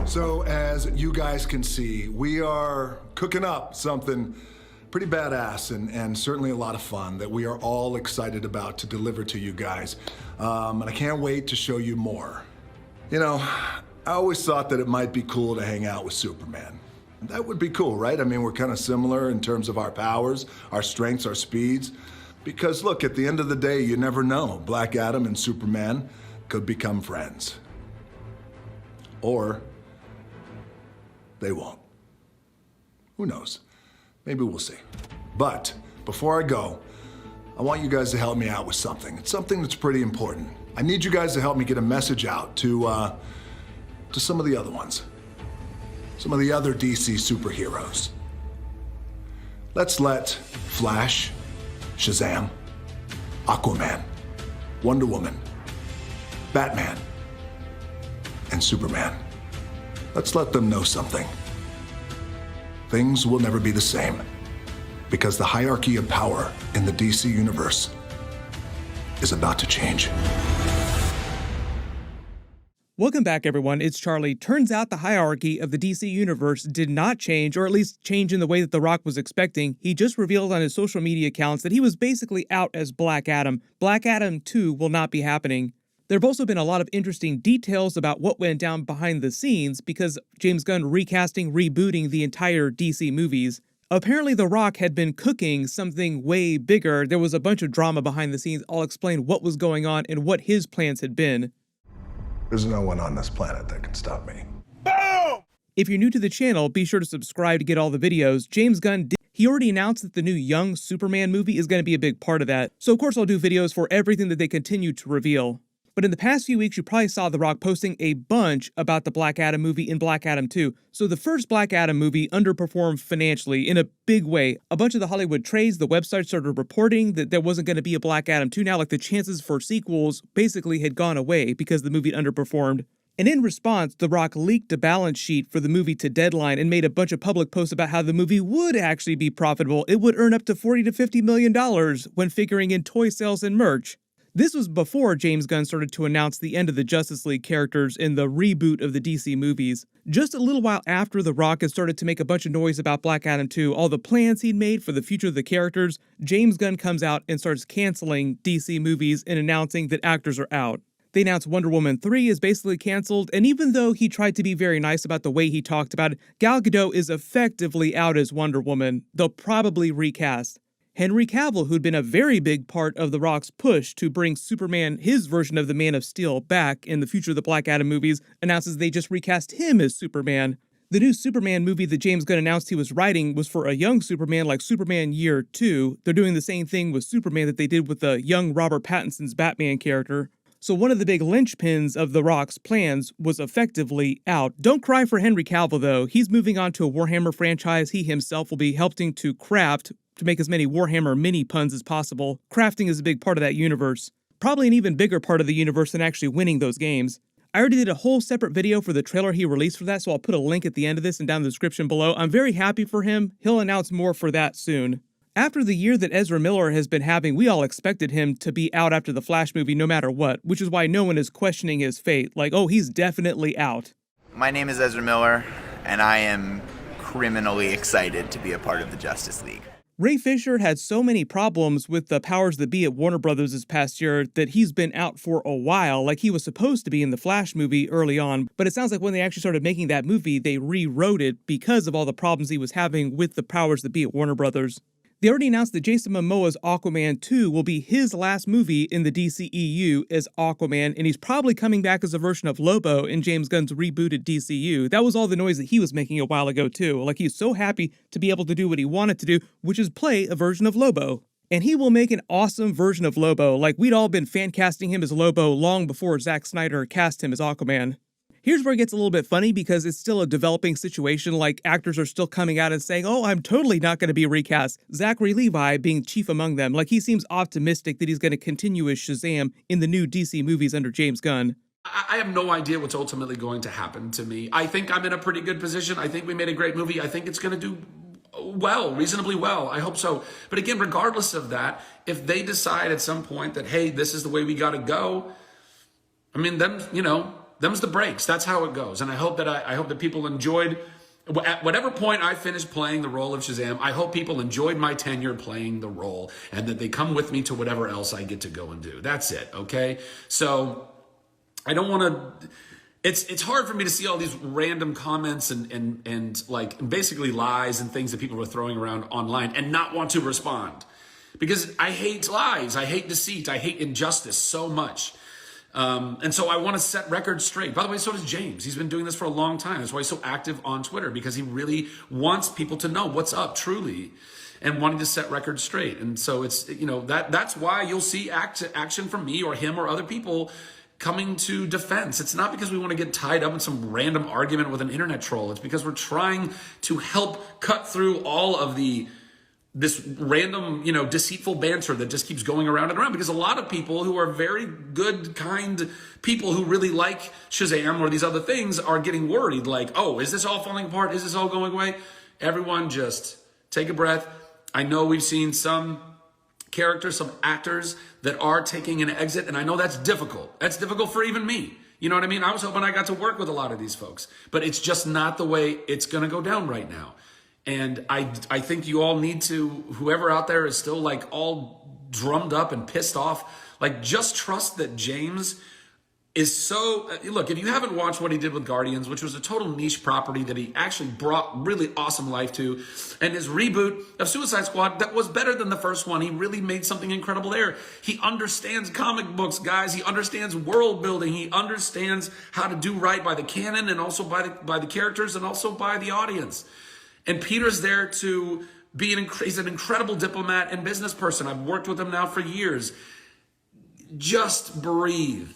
So as you guys can see, we are cooking up something pretty badass and certainly a lot of fun that we are all excited about to deliver to you guys. And I can't wait to show you more. You know, I always thought that it might be cool to hang out with Superman. That would be cool, right? I mean, we're kind of similar in terms of our powers, our strengths, our speeds. Because look, at the end of the day, you never know. Black Adam and Superman could become friends. Or they won't. Who knows? Maybe we'll see. But before I go, I want you guys to help me out with something. It's something that's pretty important. I need you guys to help me get a message out to some of the other ones. Some of the other DC superheroes. Let's let Flash, Shazam, Aquaman, Wonder Woman, Batman, and Superman. Let's let them know something. Things will never be the same because the hierarchy of power in the DC universe is about to change. Welcome back, everyone. It's Charlie. Turns out the hierarchy of the DC universe did not change, or at least change in the way that The Rock was expecting. He just revealed on his social media accounts that he was basically out as Black Adam. Black Adam 2 will not be happening. There have also been a lot of interesting details about what went down behind the scenes because James Gunn rebooting the entire DC movies. Apparently The Rock had been cooking something way bigger. There was a bunch of drama behind the scenes. I'll explain what was going on and what his plans had been. There's no one on this planet that can stop me. Boom! If you're new to the channel, be sure to subscribe to get all the videos. James Gunn he already announced that the new Young Superman movie is going to be a big part of that. So of course I'll do videos for everything that they continue to reveal. But in the past few weeks, you probably saw The Rock posting a bunch about the Black Adam movie and Black Adam 2. So the first Black Adam movie underperformed financially in a big way. A bunch of the Hollywood trades, the website started reporting that there wasn't going to be a Black Adam 2 now, like the chances for sequels basically had gone away because the movie underperformed. And in response, The Rock leaked a balance sheet for the movie to Deadline and made a bunch of public posts about how the movie would actually be profitable. It would earn up to $40 to $50 million when figuring in toy sales and merch. This was before James Gunn started to announce the end of the Justice League characters in the reboot of the DC movies. Just a little while after The Rock had started to make a bunch of noise about Black Adam 2, all the plans he'd made for the future of the characters, James Gunn comes out and starts canceling DC movies and announcing that actors are out. They announced Wonder Woman 3 is basically canceled, and even though he tried to be very nice about the way he talked about it, Gal Gadot is effectively out as Wonder Woman. They'll probably recast. Henry Cavill, who'd been a very big part of The Rock's push to bring Superman, his version of the Man of Steel, back in the future of the Black Adam movies, announces they just recast him as Superman. The new Superman movie that James Gunn announced he was writing was for a young Superman like Superman Year 2. They're doing the same thing with Superman that they did with the young Robert Pattinson's Batman character. So one of the big linchpins of The Rock's plans was effectively out. Don't cry for Henry Cavill, though. He's moving on to a Warhammer franchise he himself will be helping to craft to make as many Warhammer mini puns as possible. Crafting is a big part of that universe. Probably an even bigger part of the universe than actually winning those games. I already did a whole separate video for the trailer he released for that, so I'll put a link at the end of this and down in the description below. I'm very happy for him. He'll announce more for that soon. After the year that Ezra Miller has been having, we all expected him to be out after the Flash movie no matter what, which is why no one is questioning his fate. Like, oh, he's definitely out. My name is Ezra Miller, and I am criminally excited to be a part of the Justice League. Ray Fisher had so many problems with the powers that be at Warner Brothers this past year that he's been out for a while, like he was supposed to be in the Flash movie early on, but it sounds like when they actually started making that movie, they rewrote it because of all the problems he was having with the powers that be at Warner Brothers. They already announced that Jason Momoa's Aquaman 2 will be his last movie in the DCEU as Aquaman, and he's probably coming back as a version of Lobo in James Gunn's rebooted DCU. That was all the noise that he was making a while ago too. Like, he's so happy to be able to do what he wanted to do, which is play a version of Lobo. And he will make an awesome version of Lobo. Like, we'd all been fan casting him as Lobo long before Zack Snyder cast him as Aquaman. Here's where it gets a little bit funny because it's still a developing situation, like actors are still coming out and saying, oh, I'm totally not going to be recast. Zachary Levi being chief among them. Like, he seems optimistic that he's going to continue as Shazam in the new DC movies under James Gunn. I have no idea what's ultimately going to happen to me. I think I'm in a pretty good position. I think we made a great movie. I think it's going to do well, reasonably well. I hope so. But again, regardless of that, if they decide at some point that, hey, this is the way we got to go, I mean, then, you know, Them's the breaks. That's how it goes. And I hope that people enjoyed. At whatever point I finished playing the role of Shazam, I hope people enjoyed my tenure playing the role and that they come with me to whatever else I get to go and do. That's it, okay? So I don't want to... It's hard for me to see all these random comments and like basically lies and things that people are throwing around online and not want to respond. Because I hate lies, I hate deceit, I hate injustice so much. And so I want to set records straight. By the way, so does James. He's been doing this for a long time. That's why he's so active on Twitter, because he really wants people to know what's up truly and wanting to set records straight. And so it's, you know, that's why you'll see action from me or him or other people coming to defense. It's not because we want to get tied up in some random argument with an internet troll. It's because we're trying to help cut through all of this random, you know, deceitful banter that just keeps going around and around, because a lot of people who are very good, kind people who really like Shazam or these other things are getting worried, like, oh, is this all falling apart? Is this all going away? Everyone just take a breath. I know we've seen some characters, some actors that are taking an exit, and I know that's difficult. That's difficult for even me. You know what I mean? I was hoping I got to work with a lot of these folks, but it's just not the way it's going to go down right now. And I think you all need to, whoever out there is still like all drummed up and pissed off, like just trust that James is so, look, if you haven't watched what he did with Guardians, which was a total niche property that he actually brought really awesome life to, and his reboot of Suicide Squad that was better than the first one, he really made something incredible there. He understands comic books, guys. He understands world building. He understands how to do right by the canon and also by the characters and also by the audience. And Peter's there to be he's an incredible diplomat and business person. I've worked with him now for years. Just breathe.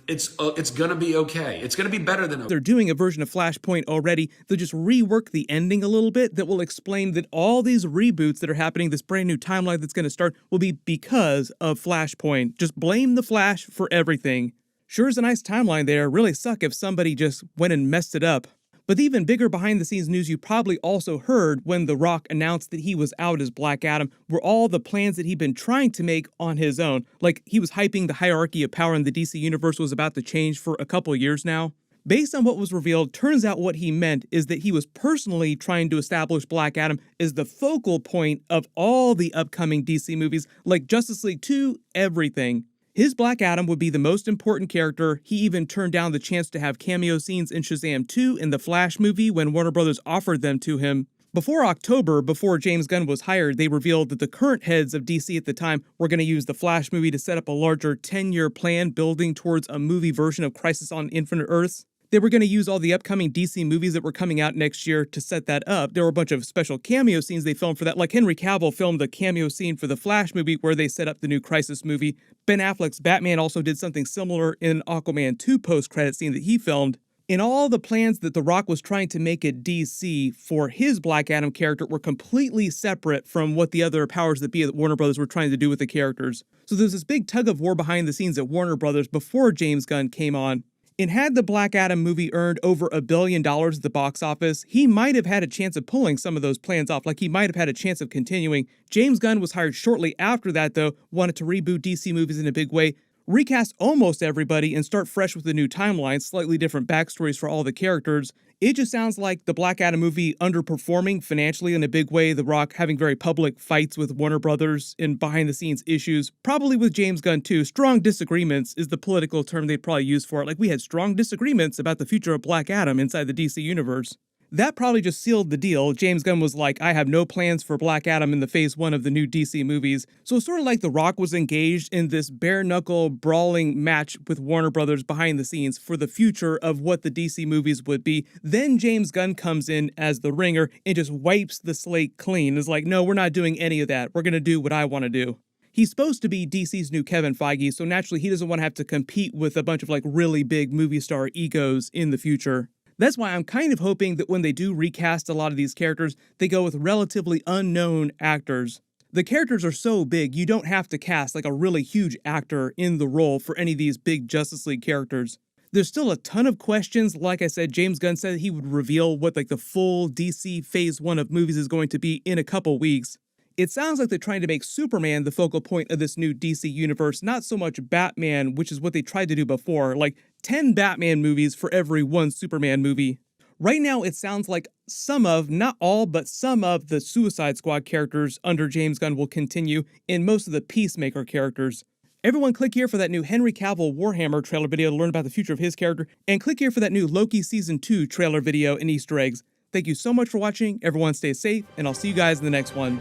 It's going to be okay. It's going to be better than okay. They're doing a version of Flashpoint already. They'll just rework the ending a little bit that will explain that all these reboots that are happening, this brand new timeline that's going to start, will be because of Flashpoint. Just blame the Flash for everything. Sure is a nice timeline there. Really suck if somebody just went and messed it up. But the even bigger behind-the-scenes news you probably also heard when The Rock announced that he was out as Black Adam were all the plans that he'd been trying to make on his own. Like, he was hyping the hierarchy of power in the DC Universe was about to change for a couple years now. Based on what was revealed, turns out what he meant is that he was personally trying to establish Black Adam as the focal point of all the upcoming DC movies, like Justice League 2, everything. His Black Adam would be the most important character. He even turned down the chance to have cameo scenes in Shazam 2 in the Flash movie when Warner Bros. Offered them to him. Before October, before James Gunn was hired, they revealed that the current heads of DC at the time were going to use the Flash movie to set up a larger 10-year plan building towards a movie version of Crisis on Infinite Earths. They were going to use all the upcoming DC movies that were coming out next year to set that up. There were a bunch of special cameo scenes they filmed for that, like Henry Cavill filmed the cameo scene for the Flash movie where they set up the new Crisis movie. Ben Affleck's Batman also did something similar in Aquaman 2 post-credit scene that he filmed. In all the plans that The Rock was trying to make at DC for his Black Adam character were completely separate from what the other powers that be at Warner Bros. Were trying to do with the characters. So there's this big tug of war behind the scenes at Warner Bros. Before James Gunn came on. And had the Black Adam movie earned over $1 billion at the box office, he might have had a chance of pulling some of those plans off, like he might have had a chance of continuing. James Gunn was hired shortly after that, though, wanted to reboot DC movies in a big way, recast almost everybody, and start fresh with a new timeline, slightly different backstories for all the characters. It just sounds like the Black Adam movie underperforming financially in a big way, The Rock having very public fights with Warner Brothers and behind-the-scenes issues, probably with James Gunn too. Strong disagreements is the political term they'd probably use for it. Like, we had strong disagreements about the future of Black Adam inside the DC universe. That probably just sealed the deal. James Gunn was like, I have no plans for Black Adam in the phase 1 of the new DC movies. So it's sort of like The Rock was engaged in this bare-knuckle brawling match with Warner Brothers behind the scenes for the future of what the DC movies would be. Then James Gunn comes in as the ringer and just wipes the slate clean. It's like, no, we're not doing any of that. We're going to do what I want to do. He's supposed to be DC's new Kevin Feige, so naturally he doesn't want to have to compete with a bunch of like really big movie star egos in the future. That's why I'm kind of hoping that when they do recast a lot of these characters, they go with relatively unknown actors. The characters are so big, you don't have to cast like a really huge actor in the role for any of these big Justice League characters. There's still a ton of questions. Like I said, James Gunn said he would reveal what like the full DC phase 1 of movies is going to be in a couple weeks. It sounds like they're trying to make Superman the focal point of this new DC universe, not so much Batman, which is what they tried to do before. Like, 10 Batman movies for every one Superman movie. Right now, it sounds like some of, not all, but some of the Suicide Squad characters under James Gunn will continue in most of the Peacemaker characters. Everyone click here for that new Henry Cavill Warhammer trailer video to learn about the future of his character, and click here for that new Loki Season 2 trailer video and Easter eggs. Thank you so much for watching, everyone stay safe, and I'll see you guys in the next one.